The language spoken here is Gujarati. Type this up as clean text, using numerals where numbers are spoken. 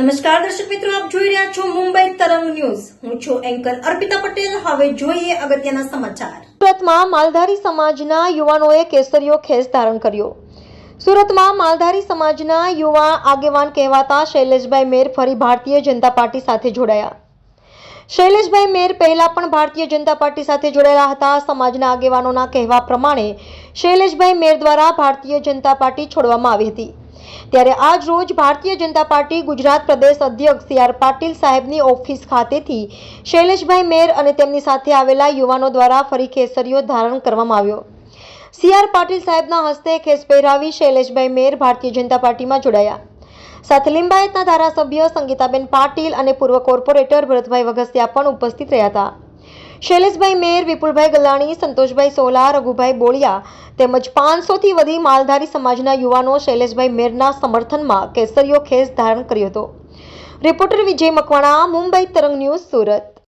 નમસ્કાર દર્શક મિત્રો, આપ જોઈ રહ્યા છો મુંબઈ તરંગ ન્યૂઝ. હું છું એન્કર અર્પિતા પટેલ. હવે જોઈએ અગત્યના સમાચાર. સુરતમાં માલધારી સમાજના યુવાનોએ કેસરીયો ખેસ ધારણ કર્યો. સુરતમાં માલધારી સમાજના યુવા આગેવાન કહેવાતા શૈલેષભાઈ મેર ફરી ભારતીય જનતા પાર્ટી સાથે જોડાયા. શૈલેષભાઈ મેર પહેલા પણ ભારતીય જનતા પાર્ટી સાથે જોડાયેલા હતા. સમાજના આગેવાનોના કહેવા પ્રમાણે શૈલેષભાઈ મેર દ્વારા ભારતીય જનતા પાર્ટી છોડવામાં આવી હતી. ત્યારે આજ રોજ ભારતીય જનતા પાર્ટી ગુજરાત પ્રદેશ અધ્યક્ષ સી આર પાટીલ સાહેબની ઓફિસ ખાતેથી શૈલેષભાઈ મેર અને તેમની સાથે આવેલા યુવાનો દ્વારા ફરી કેસરીયો ધારણ કરવામાં આવ્યો. સી આર પાટીલ સાહેબના હસ્તે ખેસ પહેરાવી શૈલેષભાઈ મેર ભારતીય જનતા પાર્ટીમાં જોડાયા. સાથે લિંબાયતના ધારાસભ્ય સંગીતાબેન પાટીલ અને પૂર્વ કોર્પોરેટર ભરતભાઈ વઘસિયા પણ ઉપસ્થિત રહ્યા હતા. શૈલેષભાઈ મેર, વિપુલભાઈ ગલાણી, સંતોષભાઈ સોલા, રઘુભાઈ બોળિયા તેમજ 500થી વધુ માલધારી સમાજના યુવાનો શૈલેષભાઈ મેરના સમર્થનમાં કેસરીયો ખેસ ધારણ કર્યો હતો. રિપોર્ટર વિજય મકવાણા, મુંબઈ તરંગ ન્યૂઝ, સુરત.